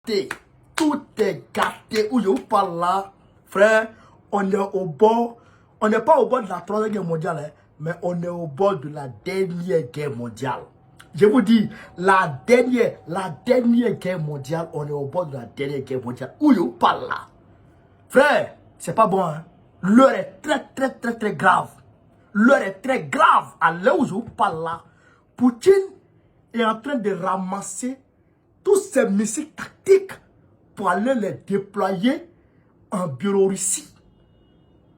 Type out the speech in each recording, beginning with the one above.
gâté. Tout est gâté. Où je vous parle là, frère, on est au bord. On n'est pas au bord de la Troisième Guerre mondiale, hein, mais on est au bord de la dernière guerre mondiale. Je vous dis, la dernière guerre mondiale, on est au bord de la dernière guerre mondiale. Où je vous parle là. Frère, c'est pas bon, hein. L'heure est très grave. L'heure est très grave. À l'heure où je vous parle là, Poutine est en train de ramasser tous ces missiles tactiques pour aller les déployer en Biélorussie.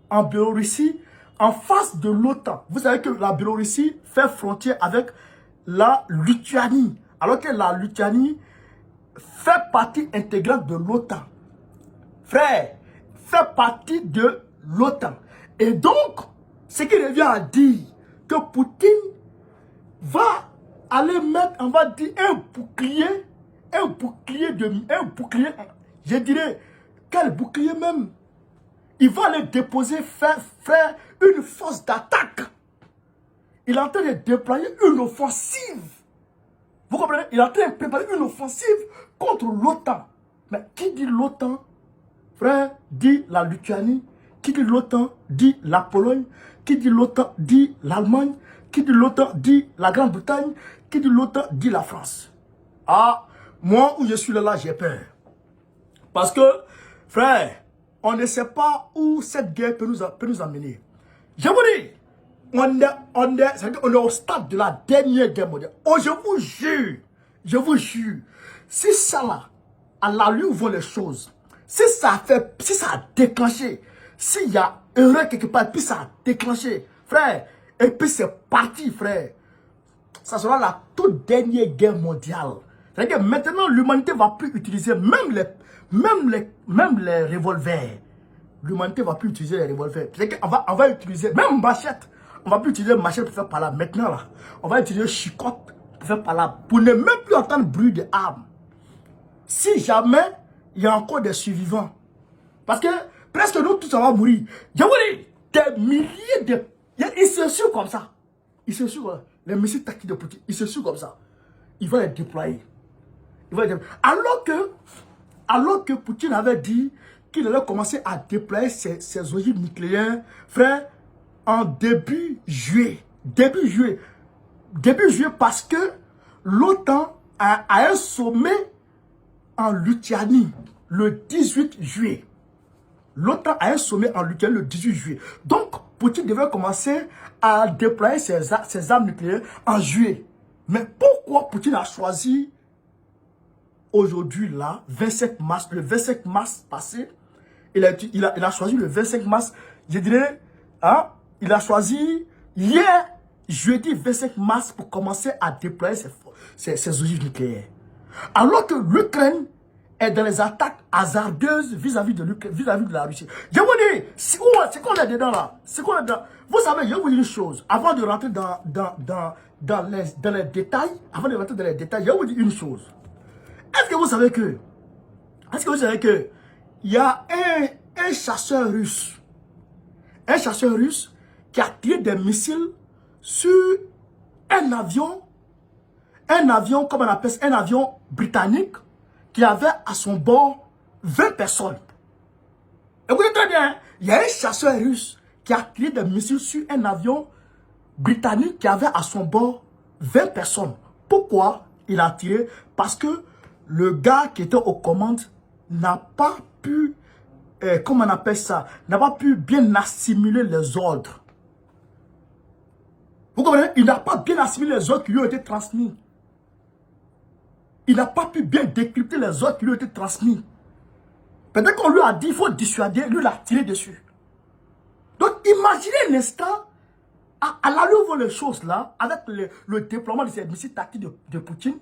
En Biélorussie, en face de l'OTAN. Vous savez que la Biélorussie fait frontière avec la Lituanie. Alors que la Lituanie fait partie intégrante de l'OTAN. Frère, fait partie de l'OTAN. Et donc, ce qui revient à dire que Poutine va aller mettre, on va dire, un bouclier, je dirais, quel bouclier même? Il va aller déposer, faire une force d'attaque. Il est en train de déployer une offensive. Vous comprenez? Il est en train de préparer une offensive contre l'OTAN. Mais qui dit l'OTAN? Frère, dit la Lituanie. Qui dit l'OTAN? Dit la Pologne. Qui dit l'OTAN? Dit l'Allemagne. Qui dit l'OTAN? Dit la Grande-Bretagne. Qui dit l'OTAN? Dit la France. Ah, moi où je suis là, j'ai peur. Parce que, frère, on ne sait pas où cette guerre peut nous amener. Je vous dis, on est au stade de la dernière guerre mondiale. Oh, je vous jure, si ça là, à la lui où vont les choses, si ça a déclenché, s'il y a erreur quelque part, puis ça a déclenché, frère, et puis c'est parti, frère. Ça sera la toute dernière guerre mondiale. C'est-à-dire que maintenant, l'humanité ne va plus utiliser même les revolvers. L'humanité ne va plus utiliser les revolvers. C'est-à-dire qu'on va utiliser, même machette. On ne va plus utiliser machette pour faire par là. Maintenant, là, on va utiliser chicotte pour faire par là. Pour ne même plus entendre le bruit des armes. Si jamais, il y a encore des survivants. Parce que presque nous tous, on va mourir. Je vous dis, des milliers de... Ils se suivent comme ça. Ils se suivent, les missiles tactiques de Poutine, ils se suivent comme ça. Il va les déployer. Alors que Poutine avait dit qu'il allait commencer à déployer ses ogives nucléaires, frère, en début juillet. Début juillet parce que l'OTAN a un sommet en Lituanie le 18 juillet. L'OTAN a un sommet en Lituanie le 18 juillet. Donc, Poutine devait commencer à déployer ses armes nucléaires en juillet. Mais pourquoi Poutine a choisi aujourd'hui, là, 25 mars, le 25 mars passé, il a choisi le 25 mars, je dirais, hein, il a choisi hier, jeudi 25 mars, pour commencer à déployer ses ogives nucléaires. Alors que l'Ukraine est dans les attaques hasardeuses vis-à-vis de la Russie. Je vous dis, c'est qu'on est dedans là. Vous savez, je vais vous dire une chose. Avant de rentrer dans les détails, je vais vous dire une chose. Est-ce que vous savez que il y a un chasseur russe qui a tiré des missiles sur un avion, comme on appelle ça, un avion britannique qui avait à son bord 20 personnes. Écoutez très bien, il y a un chasseur russe qui a tiré des missiles sur un avion britannique qui avait à son bord 20 personnes. Pourquoi il a tiré? Parce que le gars qui était aux commandes n'a pas pu, comment on appelle ça, n'a pas pu bien assimiler les ordres. Vous comprenez? Il n'a pas bien assimilé les ordres qui lui ont été transmis. Il n'a pas pu bien décrypter les ordres qui lui ont été transmis. Peut-être qu'on lui a dit, il faut dissuader, lui l'a tiré dessus. Donc imaginez un instant, à la où vont les choses là, avec le déploiement de ces missiles tactiques de Poutine,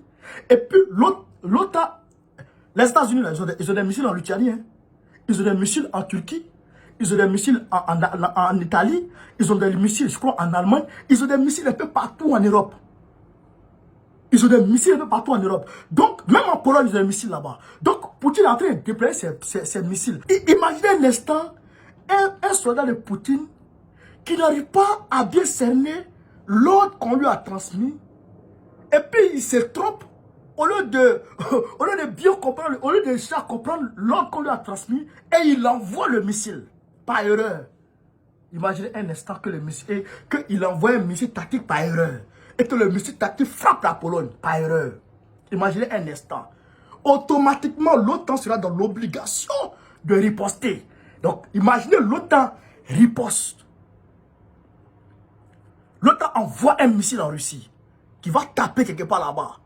et puis l'OTAN, les États-Unis, ils ont des missiles en Lituanie, hein. Ils ont des missiles en Turquie, ils ont des missiles en Italie, ils ont des missiles, je crois, en Allemagne, ils ont des missiles un peu partout en Europe. Donc, même en Pologne, ils ont des missiles là-bas. Donc, Poutine est en train de déployer ces missiles. Imaginez un instant, un soldat de Poutine qui n'arrive pas à bien cerner l'ordre qu'on lui a transmis. Et puis, il se trompe au lieu de, au lieu de bien comprendre, au lieu de déjà comprendre l'ordre qu'on lui a transmis, et il envoie le missile, par erreur. Imaginez un instant que le missile, qu'il envoie un missile tactique par erreur, et que le missile tactique frappe la Pologne par erreur. Imaginez un instant. Automatiquement, l'OTAN sera dans l'obligation de riposter. Donc, imaginez l'OTAN riposte. L'OTAN envoie un missile en Russie qui va taper quelque part là-bas,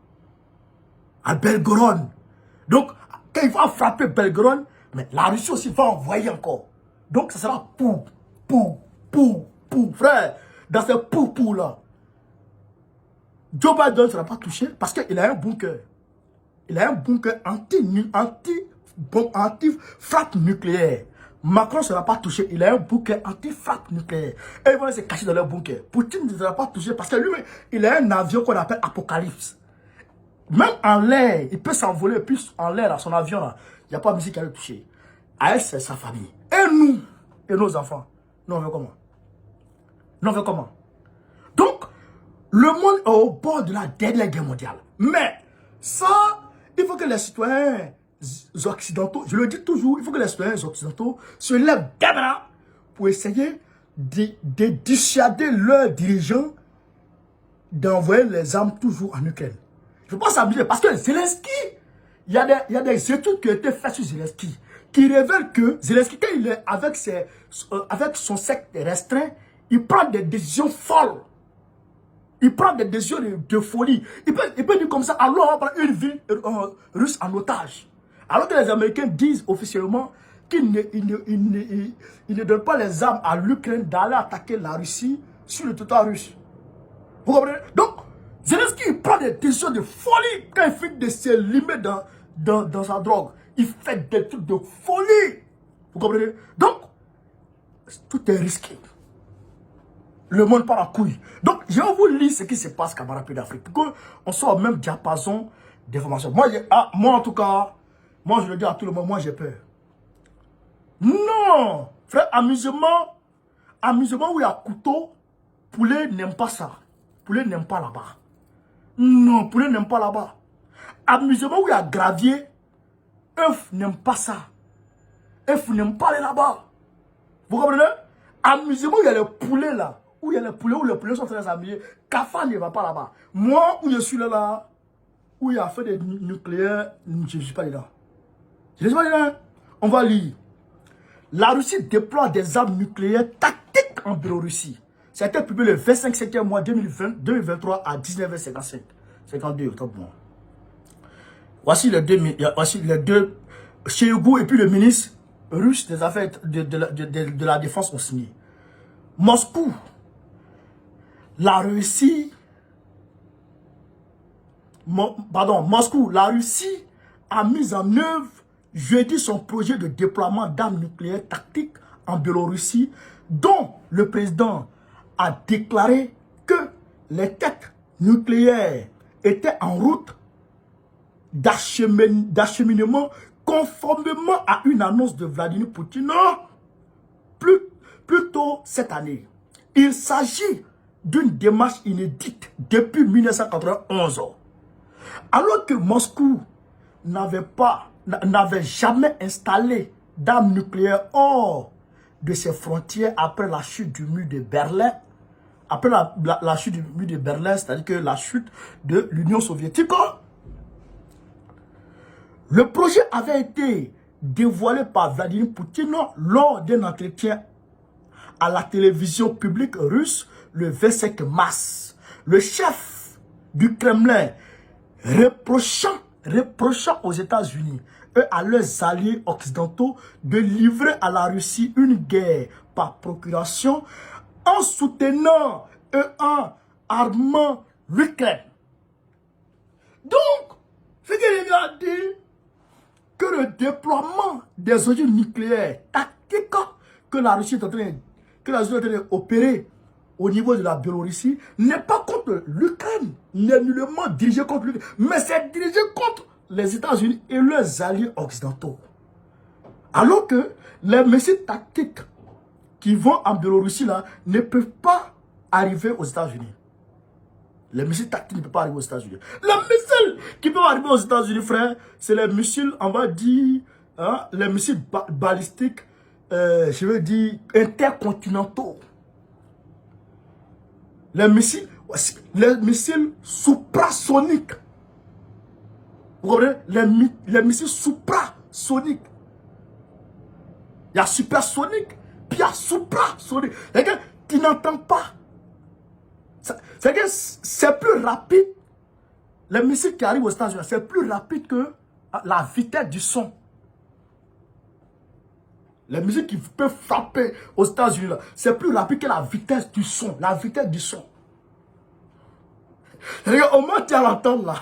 à Belgorod. Donc, quand il va frapper Belgorod, mais la Russie aussi va envoyer encore. Donc, ça sera pou, frère. Dans ce pou là, Joe Biden ne sera pas touché parce qu'il a un bunker. Il a un bunker anti-frappe nucléaire. Macron ne sera pas touché. Il a un bunker anti-frappe nucléaire. Et ils vont se cacher dans leur bunker. Poutine ne sera pas touché parce que lui, il a un avion qu'on appelle Apocalypse. Même en l'air, il peut s'envoler. Plus en l'air, dans son avion, là, il n'y a pas de musique qui va le toucher. À elle, c'est sa famille. Et nous, et nos enfants, nous on veut comment? Nous on veut comment? Donc, le monde est au bord de la dernière guerre mondiale. Mais, ça, il faut que les citoyens occidentaux, je le dis toujours, il faut que les citoyens occidentaux se lèvent des bras pour essayer de dissuader leurs dirigeants d'envoyer les armes toujours en Ukraine. Je ne veux pas s'amuser parce que Zelensky, il y a des études qui ont été faites sur Zelensky qui révèlent que Zelensky, quand il est avec son secte restreint, il prend des décisions folles. Il prend des décisions de folie. Il peut dire comme ça, alors on va prendre une ville russe en otage. Alors que les Américains disent officiellement qu'ils ne donnent pas les armes à l'Ukraine d'aller attaquer la Russie sur le territoire russe. Vous comprenez? Donc, Zelensky prend des décisions de folie quand il fait de se limer dans sa drogue. Il fait des trucs de folie. Vous comprenez? Donc, tout est risqué. Le monde part en couille. Donc, je vais vous lire ce qui se passe, camarades d'Afrique. Pour qu'on soit au même diapason d'informations. Moi, en tout cas, moi, je le dis à tout le monde, moi, j'ai peur. Non! Frère, amusement où il y a couteau, poulet n'aime pas ça. Poulet n'aime pas là-bas. Non, poulet n'aime pas là-bas. Amusement où il y a gravier, œuf n'aime pas ça. Œuf n'aime pas aller là-bas. Vous comprenez? Amusement où il y a les poulets là. Où il y a les poulets sont très amusés. Cafard ne va pas là-bas. Moi, où je suis là, où il y a fait des nucléaires, je ne suis pas dedans. Je ne suis pas dedans. On va lire. La Russie déploie des armes nucléaires tactiques en Biélorussie. Ça a été publié le 25 septembre mois 2023 à 19h55. 52 octobre mois. Voici les deux, Shoigu et puis le ministre russe des affaires de la défense ont signé. Moscou, la Russie a mis en œuvre jeudi son projet de déploiement d'armes nucléaires tactiques en Biélorussie, dont le président a déclaré que les têtes nucléaires étaient en route d'acheminement conformément à une annonce de Vladimir Poutine plus tôt cette année. Il s'agit d'une démarche inédite depuis 1991. Alors que Moscou n'avait jamais installé d'armes nucléaires hors de ses frontières après la chute du mur de Berlin, après la chute du mur de Berlin, c'est-à-dire que la chute de l'Union soviétique. Le projet avait été dévoilé par Vladimir Poutine lors d'un entretien à la télévision publique russe le 25 mars. Le chef du Kremlin reprochant aux États-Unis et à leurs alliés occidentaux de livrer à la Russie une guerre par procuration en soutenant et en armant l'Ukraine. Donc, ce qu'il a dit, que le déploiement des ogives nucléaires tactiques que la Russie est en train d'opérer au niveau de la Biélorussie n'est pas contre l'Ukraine, n'est nullement dirigé contre l'Ukraine, mais c'est dirigé contre les États-Unis et leurs alliés occidentaux. Alors que les missiles tactiques qui vont en Biélorussie là ne peuvent pas arriver aux États-Unis. Les missiles tactiques ne peuvent pas arriver aux États-Unis. Les missiles qui peuvent arriver aux États-Unis, frère, c'est les missiles, on va dire, hein, les missiles balistiques, je veux dire, intercontinentaux. Les missiles suprasoniques. Vous comprenez? Les missiles suprasoniques. Il y a supersonique, puis il y a suprasonique. C'est-à-dire que tu n'entends pas. C'est que c'est plus rapide. Les missiles qui arrivent aux États-Unis, c'est plus rapide que la vitesse du son. Les missiles qui peuvent frapper aux États-Unis, c'est plus rapide que la vitesse du son. La vitesse du son. C'est-à-dire au moins tu as l'entendre là.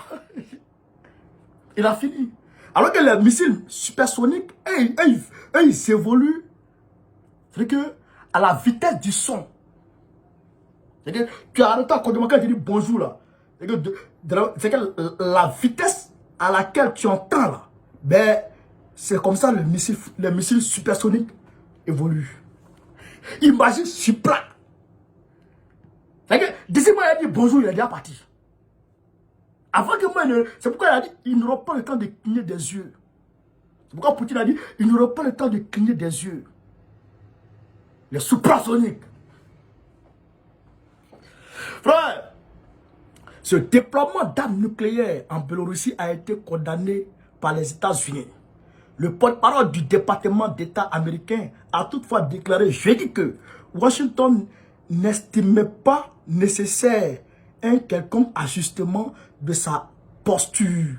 Il a fini. Alors que les missiles supersoniques, ils évoluent. C'est-à-dire que à la vitesse du son. C'est-à-dire que tu as arrêté à quand tu dis bonjour là. C'est que la vitesse à laquelle tu entends là, ben, c'est comme ça les missiles supersoniques évoluent. Imagine supra. C'est-à-dire que d'ici moi il a dit bonjour, il est déjà parti. Avant que moi, c'est pourquoi il a dit, ils n'auront pas le temps de cligner des yeux. C'est pourquoi Poutine a dit, ils n'auront pas le temps de cligner des yeux. Les suprasoniques. Frère, ce déploiement d'armes nucléaires en Biélorussie a été condamné par les États-Unis. Le porte-parole du département d'État américain a toutefois déclaré jeudi que Washington n'estimait pas nécessaire un quelconque ajustement de sa posture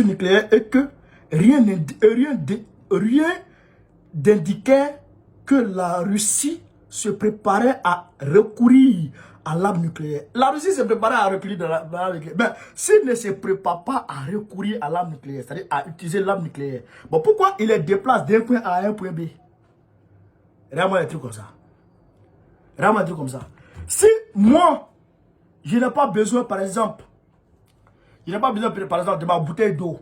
nucléaire et que rien n'indiquait que la Russie se préparait à recourir à l'arme nucléaire. La Russie se préparait à recourir à l'arme nucléaire. Mais s'il ne se prépare pas à recourir à l'arme nucléaire, c'est-à-dire à utiliser l'arme nucléaire, bon, pourquoi il les déplace d'un point A à un point B? Vraiment un truc comme ça. Vraiment un truc comme ça. Si moi, je n'ai pas besoin, par exemple, de ma bouteille d'eau.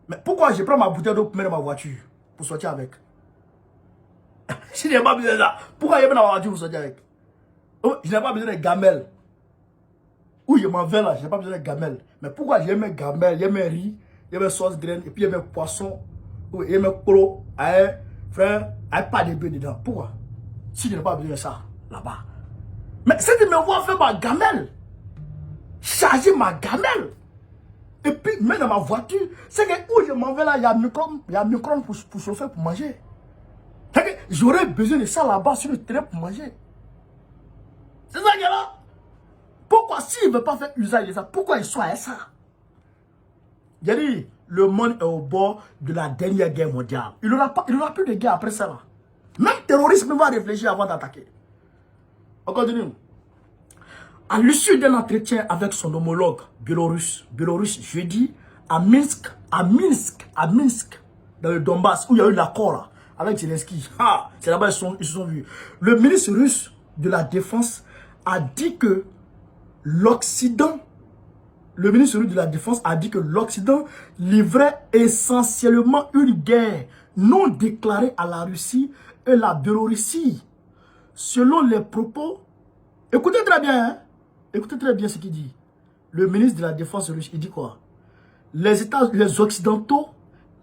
Mais pourquoi je prends ma bouteille d'eau pour mettre dans ma voiture, pour sortir avec? Je n'ai pas besoin de ça. Pourquoi je mets dans ma voiture pour sortir avec? Oh, je n'ai pas besoin de gamelles. Où je m'en vais là, je n'ai pas besoin de gamelles. Mais pourquoi je mets gamelles, je mets riz, je mets sauce graine, et puis je mets poisson, je mets polo, frère, pas de bœuf dedans. Pourquoi? Si je n'ai pas besoin de ça, là-bas. Mais c'est de me voir faire ma gamelle. Charger ma gamelle. Et puis, mettre dans ma voiture, c'est que où je m'en vais là, il y a un micro pour chauffer, pour manger. J'aurais besoin de ça là-bas sur le terrain pour manger. C'est ça qu'il y a là. Pourquoi, s'il ne veut pas faire usage de ça, pourquoi il soit ça? Il a dit, le monde est au bord de la dernière guerre mondiale. Il n'aura plus de guerre après ça là. Même terrorisme va réfléchir avant d'attaquer. On continue. À l'issue d'un entretien avec son homologue biélorusse jeudi, à Minsk, dans le Donbass, où il y a eu l'accord là, avec Zelensky. Ah, c'est là-bas ils se sont vus. Le ministre russe de la Défense a dit que l'Occident, livrait essentiellement une guerre non déclarée à la Russie et la Biélorussie. Selon les propos, écoutez très bien, hein? Écoutez très bien ce qu'il dit. Le ministre de la Défense russe, il dit quoi? Les Occidentaux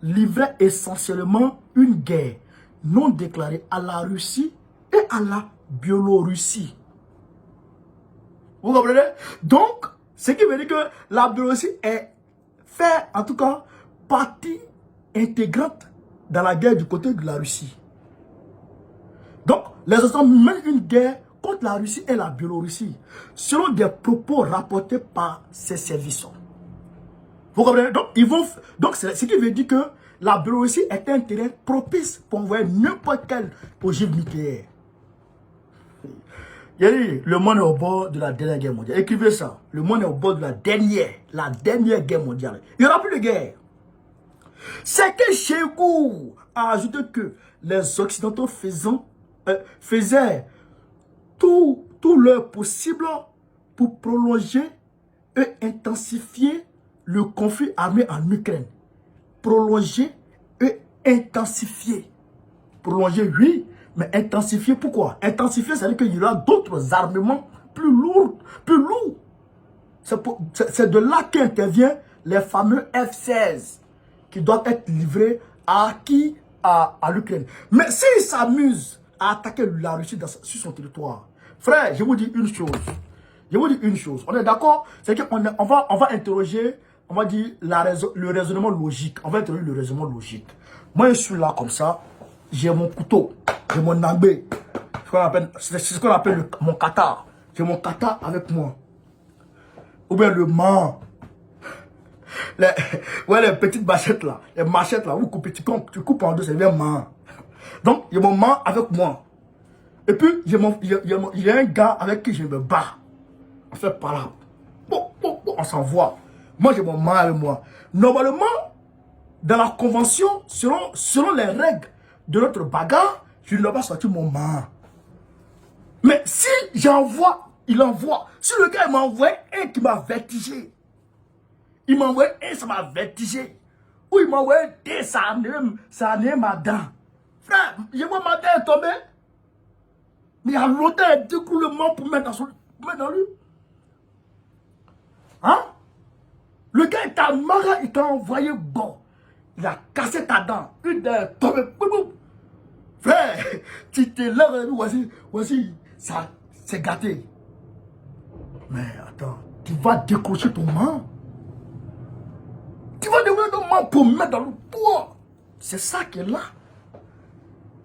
livraient essentiellement une guerre non déclarée à la Russie et à la Biélorussie. Vous comprenez? Donc, ce qui veut dire que la Biélorussie fait, en tout cas, partie intégrante dans la guerre du côté de la Russie. Donc, les Occidentaux mènent une guerre contre la Russie et la Biélorussie, selon des propos rapportés par ces services. Vous comprenez? Donc ce qui veut dire que la Biélorussie est un terrain propice pour envoyer n'importe quelle ogive nucléaire. Il y a dit, le monde est au bord de la dernière guerre mondiale. Écrivez ça. Le monde est au bord de la dernière guerre mondiale. Il n'y aura plus de guerre. C'est que Cheikhou a ajouté que les Occidentaux faisaient tout leur possible pour prolonger et intensifier le conflit armé en Ukraine. Prolonger et intensifier. Prolonger, oui, mais intensifier, pourquoi? Intensifier, c'est-à-dire qu'il y aura d'autres armements plus lourds. C'est de là qu'interviennent les fameux F-16 qui doivent être livrés à qui? À l'Ukraine. Mais s'ils s'amusent à attaquer la Russie sur son territoire, frère, je vous dis une chose. Je vous dis une chose. On est d'accord? C'est qu'on va interroger, on va dire, le raisonnement logique. On va interroger le raisonnement logique. Moi, je suis là comme ça. J'ai mon couteau. J'ai mon nambé. C'est ce qu'on appelle mon kata. J'ai mon kata avec moi. Ou bien le man. Les petites machettes là. Les machettes là. Vous coupez, tu coupes en deux, c'est bien man. Donc, il y a mon man avec moi. Et puis, il y a un gars avec qui je me bats. On fait par là. On s'envoie. Moi, j'ai mon man avec moi. Normalement, dans la convention, selon les règles de notre bagarre, je ne dois pas sortir mon man. Mais si j'envoie, il envoie. Si le gars m'envoie un qui m'a vertigé, il m'envoie un, ça m'a vertigé. Ou il m'envoie deux, ça a amené ma dent. Frère, je vois ma dent tomber. Mais il y a longtemps, il découlement pour mettre dans lui. Hein? Le gars, il t'a marre, il t'a envoyé bon. Il a cassé ta dent. Une dent est tombée. Frère, tu te lèves, voici, ça, c'est gâté. Mais attends, tu vas décrocher ton main. Tu vas décrocher ton main pour mettre dans le poids. C'est ça qui est là.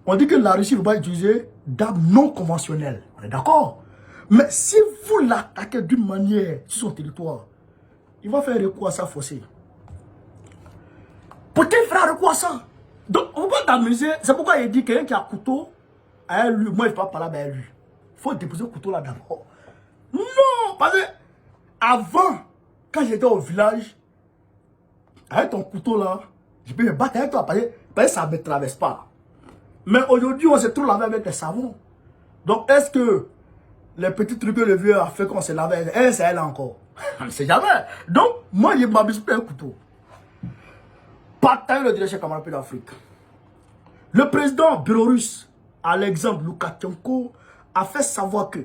On dit que la Russie va utiliser d'armes non conventionnelles. On est d'accord? Mais si vous l'attaquez d'une manière sur son territoire, il va faire recours à ça forcé. Poutine fera recours à ça. Donc, on va t'amuser. C'est pourquoi il dit quelqu'un qui a un couteau, lui, moi, je ne vais pas parler avec lui. Il faut déposer le couteau là d'abord. Non, parce que avant, quand j'étais au village, avec ton couteau là, je peux me battre avec toi parce que ça ne me traverse pas. Mais aujourd'hui, on se trouve lavé avec des savons. Donc, est-ce que les petits trucs que le vieux a fait qu'on se lave avec elle, c'est elle encore? On ne sait jamais. Donc, moi, je m'abuse pas un couteau. Partager le dirigeant camarade d'Afrique. Le président biélorusse, Alexandre Loukachenko, a fait savoir que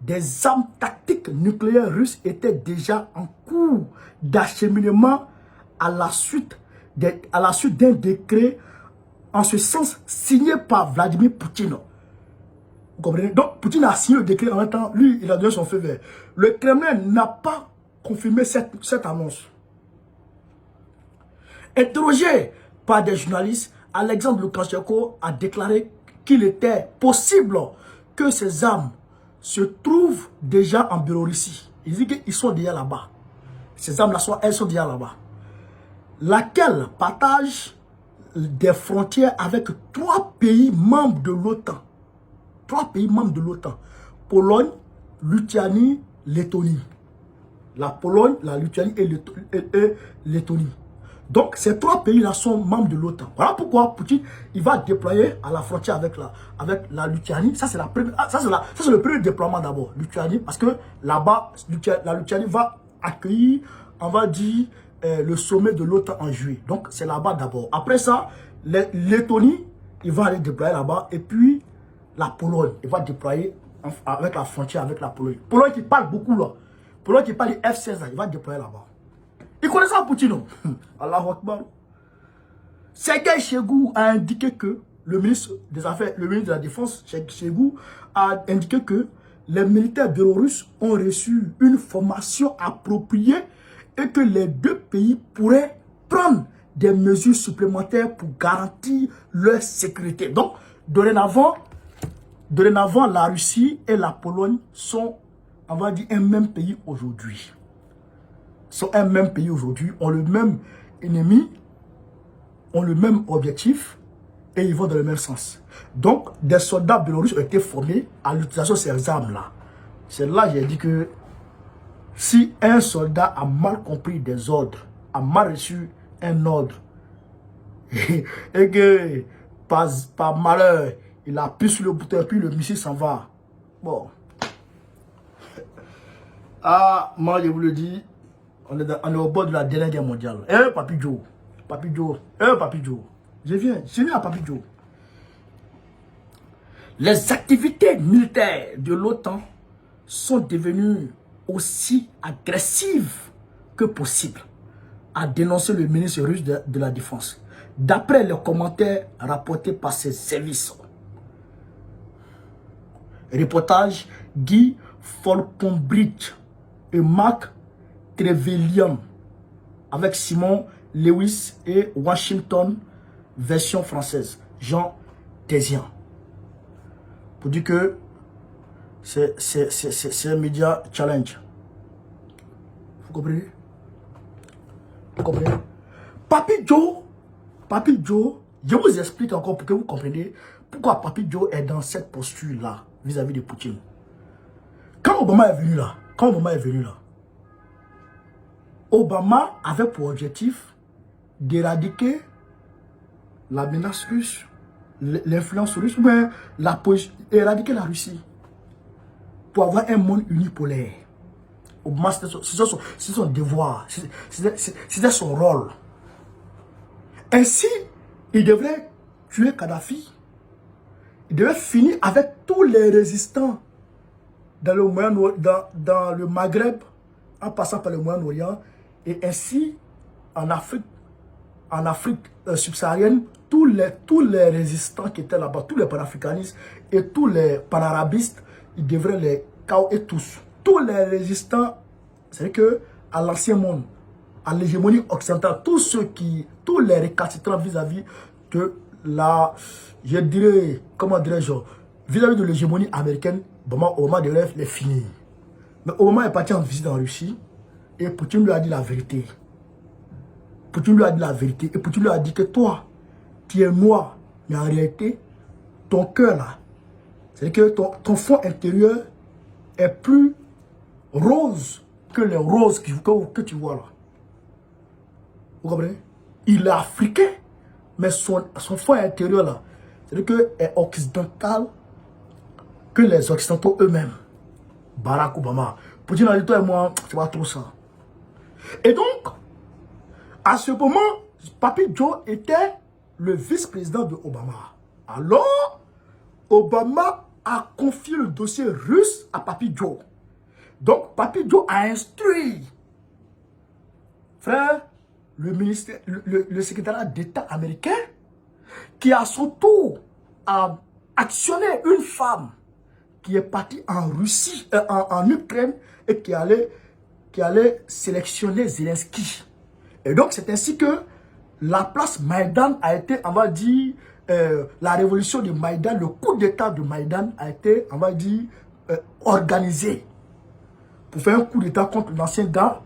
des armes tactiques nucléaires russes étaient déjà en cours d'acheminement à la suite d'un décret en ce sens signé par Vladimir Poutine. Vous comprenez? Donc, Poutine a signé le décret en même temps, lui, il a donné son feu vert. Le Kremlin n'a pas confirmé cette annonce. Interrogé par des journalistes, Alexandre Loukachenko a déclaré qu'il était possible que ces armes se trouvent déjà en Biélorussie. Il dit qu'ils sont déjà là-bas. Ces armes-là, elles sont déjà là-bas. Laquelle partage des frontières avec 3 pays membres de l'OTAN. 3 pays membres de l'OTAN. Pologne, Lituanie, Lettonie. La Pologne, la Lituanie et Lettonie. Donc, ces 3 pays-là sont membres de l'OTAN. Voilà pourquoi Poutine, il va déployer à la frontière avec la Lituanie. Ça, c'est le premier déploiement d'abord. Lituanie, parce que là-bas, la Lituanie va accueillir, on va dire, le sommet de l'OTAN en juillet. Donc, c'est là-bas d'abord. Après ça, Lettonie, il va aller déployer là-bas. Et puis, la Pologne, il va déployer avec la frontière avec la Pologne. Pologne qui parle beaucoup là. Pologne qui parle du F-16 là, il va déployer là-bas. Il connaît ça, Poutine. Allahu Akbar. Sergei Shoigu a indiqué que le ministre de la Défense, Shoigu, a indiqué que les militaires biélorusses ont reçu une formation appropriée et que les 2 pays pourraient prendre des mesures supplémentaires pour garantir leur sécurité. Donc, dorénavant, la Russie et la Pologne sont, on va dire, un même pays aujourd'hui. Sont un même pays aujourd'hui, ont le même ennemi, ont le même objectif et ils vont dans le même sens. Donc, des soldats biélorusses ont été formés à l'utilisation de ces armes-là. C'est là que j'ai dit que si un soldat a mal compris des ordres, a mal reçu un ordre, et que par malheur, il appuie sur le bouton et puis le missile s'en va. Bon. Ah, moi je vous le dis, on est au bord de la dernière guerre mondiale. Papi Joe. Papi Joe. Papi Joe. Je viens à Papi Joe. Les activités militaires de l'OTAN sont devenues aussi agressive que possible à dénoncer le ministre russe de la Défense. D'après les commentaires rapportés par ses services. Reportage Guy Falconbridge et Marc Trevelyan avec Simon Lewis et Washington version française. Jean Tézian. Pour dire que c'est un média challenge. Vous comprenez? Vous comprenez? Papi Joe, je vous explique encore pour que vous compreniez pourquoi Papi Joe est dans cette posture-là vis-à-vis de Poutine. Quand Obama est venu là, Obama avait pour objectif d'éradiquer la menace russe, l'influence russe, mais éradiquer la Russie pour avoir un monde unipolaire. Obama, c'est son devoir, c'était son rôle. Ainsi, il devrait tuer Kadhafi. Il devait finir avec tous les résistants dans le Maghreb, en passant par le Moyen-Orient, et ainsi en Afrique subsaharienne, tous les résistants qui étaient là-bas, tous les panafricanistes et tous les panarabistes, ils devraient les KOer tous. Tous les résistants, c'est que à l'ancien monde, à l'hégémonie occidentale, tous les récalcitrants vis-à-vis de la, je dirais, comment dirais-je, vis-à-vis de l'hégémonie américaine, Obama devrait les finir. Mais Obama est parti en visite en Russie et Poutine lui a dit la vérité. Poutine lui a dit la vérité et Poutine lui a dit que toi, tu es noir, mais en réalité, ton cœur là, c'est-à-dire que ton fond intérieur est plus rose que les roses que tu vois là. Vous comprenez? Il est africain, mais son fond intérieur là, c'est-à-dire que est occidental que les occidentaux eux-mêmes. Barack Obama. Poutine a dit toi et moi, c'est pas trop ça. Et donc, à ce moment, Papi Joe était le vice-président de Obama. Alors, Obama a confié le dossier russe à Papi Joe. Donc, Papi Joe a instruit, frère, le secrétariat d'État américain, qui à son tour a actionné une femme qui est partie en Russie, en Ukraine, et qui allait sélectionner Zelensky. Et donc, c'est ainsi que la place Maïdan a été, on va dire, la révolution de Maïdan, le coup d'état de Maïdan a été, on va dire, organisé pour faire un coup d'état contre l'ancien gars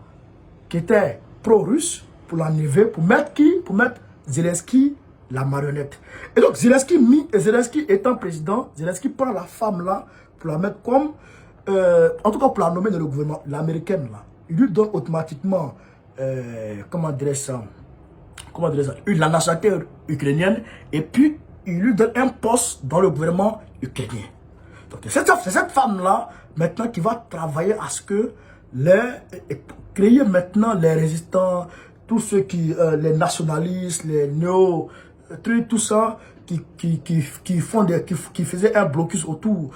qui était pro-russe, pour l'enlever, pour mettre qui? Pour mettre Zelensky, la marionnette. Et donc, Zelensky étant président, Zelensky prend la femme là, pour la mettre comme, en tout cas pour la nommer dans le gouvernement, l'américaine là. Il lui donne automatiquement, comment dirais-je ça, la nationalité ukrainienne, et puis il lui donne un poste dans le gouvernement ukrainien. Donc c'est cette femme-là, maintenant, qui va travailler à ce que créer maintenant les résistants, tous ceux qui, les nationalistes, les néo, tout ça, qui faisaient un blocus autour,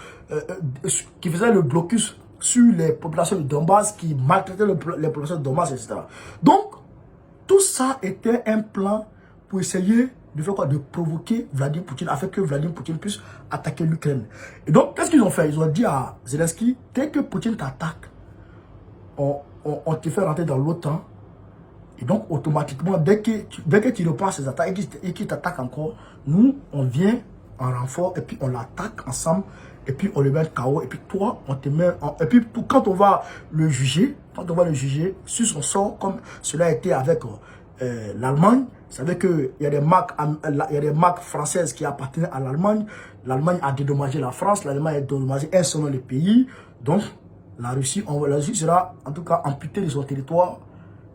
qui faisaient le blocus sur les populations de Donbass, qui maltraitaient les populations de Donbass, etc. Donc, tout ça était un plan pour essayer de faire quoi? De provoquer Vladimir Poutine, afin que Vladimir Poutine puisse attaquer l'Ukraine. Et donc, qu'est-ce qu'ils ont fait? Ils ont dit à Zelensky, dès que Poutine t'attaque, on te fait rentrer dans l'OTAN. Et donc, automatiquement, dès que tu reprends ces attaques et qu'il t'attaque encore, nous, on vient en renfort et puis on l'attaque ensemble et puis on le met KO. Et puis toi, on te met et puis quand on va le juger, sur son sort, comme cela a été avec l'Allemagne, vous savez qu'il y a des marques françaises qui appartenaient à l'Allemagne. L'Allemagne a dédommagé la France, l'Allemagne a dédommagé un seul des pays. Donc, la Russie sera en tout cas amputée de son territoire,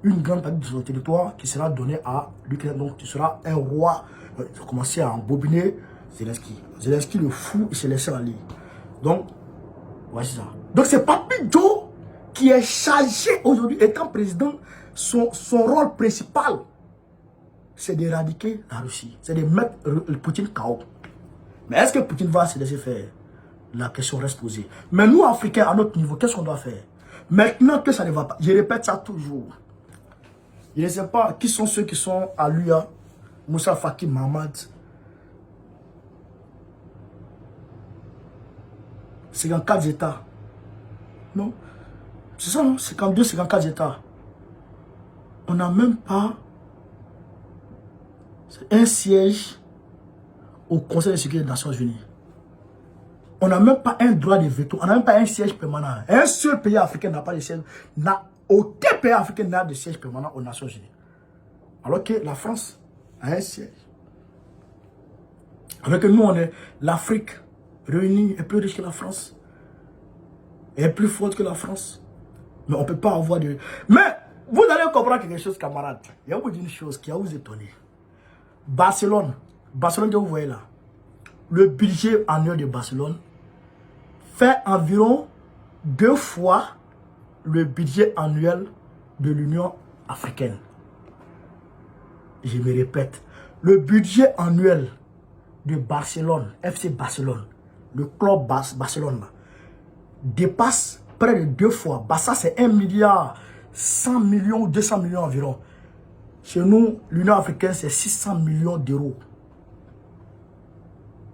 une grande partie de son territoire qui sera donnée à l'Ukraine. Donc, tu seras un roi. Ils ont commencé à embobiner Zelensky. Zelensky, le fou, il s'est laissé aller. Donc, voici ça. Donc, c'est Papi Joe qui est chargé aujourd'hui, étant président, son rôle principal, c'est d'éradiquer la Russie. C'est de mettre Poutine KO. Mais est-ce que Poutine va se laisser faire? La question reste posée. Mais nous, Africains, à notre niveau, qu'est-ce qu'on doit faire? Maintenant que ça ne va pas, je répète ça toujours. Je ne sais pas qui sont ceux qui sont à l'UA, Moussa Faki Mahamad. 54 États. Non? C'est ça, non? 52, 54 États. On n'a même pas un siège au Conseil de sécurité des Nations Unies. On n'a même pas un droit de veto. On n'a même pas un siège permanent. Un seul pays africain n'a pas de siège. Aucun pays africain n'a de siège permanent aux Nations Unies. Alors que la France a un siège. Alors que nous, on est l'Afrique réunie est plus riche que la France. Est plus forte que la France. Mais on ne peut pas avoir de... Mais vous allez comprendre quelque chose, camarades. Il y a une chose qui va vous étonner. Barcelone que vous voyez là, le budget annuel de Barcelone fait environ 2 fois le budget annuel de l'Union africaine. Je me répète, le budget annuel de Barcelone, FC Barcelone, le club Barcelone, dépasse près de 2 fois. Barça, c'est 1 milliard 100 millions ou 200 millions environ. Chez nous, l'Union africaine, c'est 600 millions d'euros.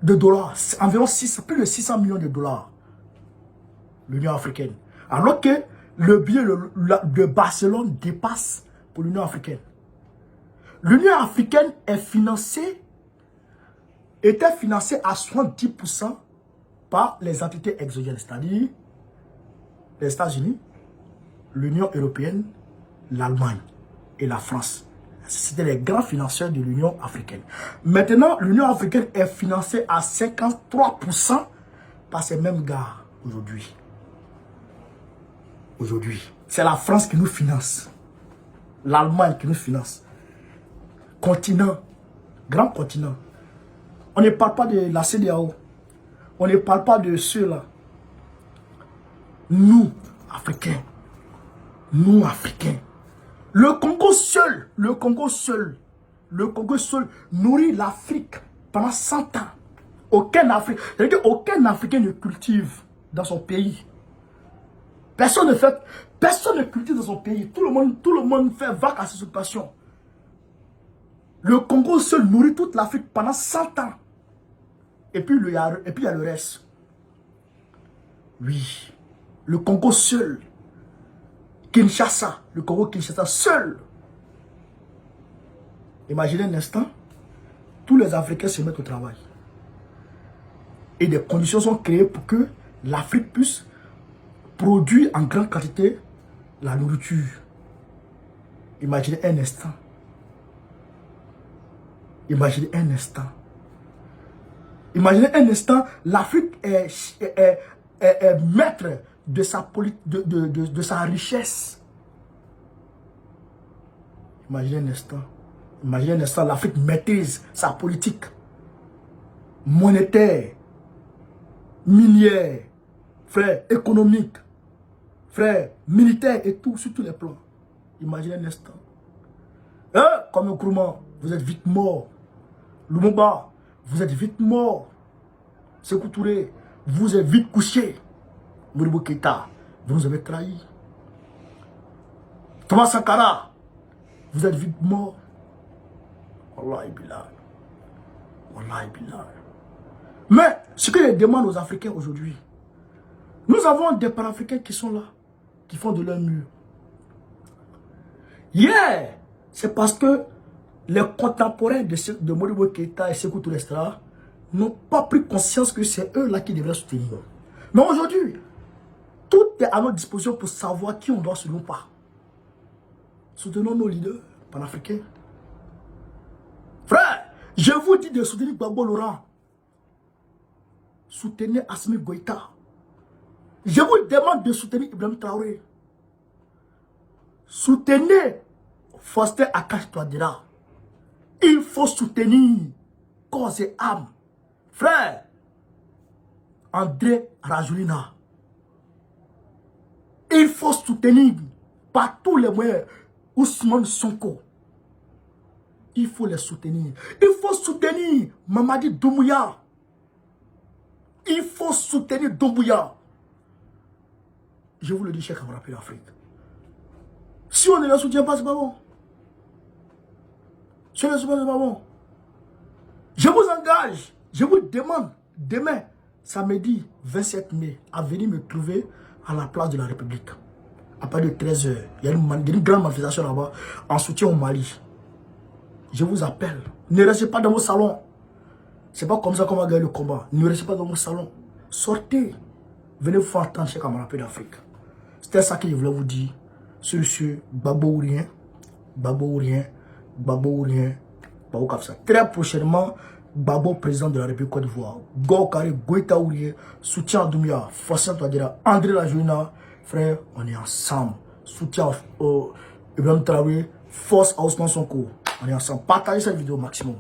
De dollars. Environ plus de 600 millions de dollars. L'Union africaine. Alors que le budget de Barcelone dépasse pour l'Union africaine. L'Union africaine était financée à 70% par les entités exogènes, c'est-à-dire les États-Unis, l'Union européenne, l'Allemagne et la France. C'était les grands financeurs de l'Union africaine. Maintenant, l'Union africaine est financée à 53% par ces mêmes gars aujourd'hui. Aujourd'hui, c'est la France qui nous finance. L'Allemagne qui nous finance. Continent, grand continent. On ne parle pas de la CEDEAO. On ne parle pas de ceux-là. Nous, Africains. Nous, Africains. Le Congo seul nourrit l'Afrique pendant 100 ans. Aucun Africain ne cultive dans son pays. Personne ne cultive dans son pays. Tout le monde fait vague à ses occupations. Le Congo seul nourrit toute l'Afrique pendant 100 ans. Et puis il y a le reste. Oui. Le Congo seul. Kinshasa. Le Congo Kinshasa seul. Imaginez un instant. Tous les Africains se mettent au travail. Et des conditions sont créées pour que l'Afrique puisse produire en grande quantité la nourriture. Imaginez un instant. Imaginez un instant. Imaginez un instant, l'Afrique est maître de sa richesse. Imaginez un instant. Imaginez un instant, l'Afrique maîtrise sa politique monétaire, minière, frère, économique, frère, militaire et tout, sur tous les plans. Imaginez un instant. Comme Nkrumah, vous êtes vite mort. Lumumba, vous êtes vite mort. Sékou Touré, vous êtes vite couché. Modibo Keïta, vous nous avez trahi. Thomas Sankara, vous êtes vite mort. Wallahi billah. Wallahi billah. Mais ce que je demande aux Africains aujourd'hui, nous avons des panafricains qui sont là, qui font de leur mieux. Yeah, c'est parce que les contemporains de Modibo Keïta et Sékou Touré n'ont pas pris conscience que c'est eux là qui devraient soutenir. Mais aujourd'hui, tout est à notre disposition pour savoir qui on doit soutenir ou pas. Soutenons nos leaders panafricains. Frère, je vous dis de soutenir Gbagbo Laurent. Soutenez Assimi Goïta. Je vous demande de soutenir Ibrahim Traoré. Soutenez Faustin Akash Touadéra. Il faut soutenir corps et âme. Frère, André Rajoelina. Il faut soutenir par tous les moyens Ousmane Sonko. Il faut les soutenir. Il faut soutenir Mamadi Doumbouya. Il faut soutenir Doumbouya. Je vous le dis, chers camarades d'Afrique. Si on ne les soutient pas, c'est pas bon. Si on ne les soutient pas, c'est pas bon. Je vous engage, je vous demande, demain, samedi 27 mai, à venir me trouver à la place de la République. À partir de 13 h, il y a une grande manifestation là-bas en soutien au Mali. Je vous appelle. Ne restez pas dans vos salons. C'est pas comme ça qu'on va gagner le combat. Ne restez pas dans vos salons. Sortez. Venez vous faire entendre chez camarades d'Afrique. C'était ça que je voulais vous dire. Sur ce, Gbagbo ou rien. Gbagbo ou rien. Gbagbo ou rien. Gbagbo Kafsa. Très prochainement, Gbagbo, président de la République Côte d'Ivoire. Gokari, Goïta ou rien. Soutien à Doumbia. Forcément, tu vas dire André Lajouna. Frère, on est ensemble. Soutien au Ibrahim Traoré. Force à Ousmane Sonko. On est ensemble. Partagez cette vidéo au maximum.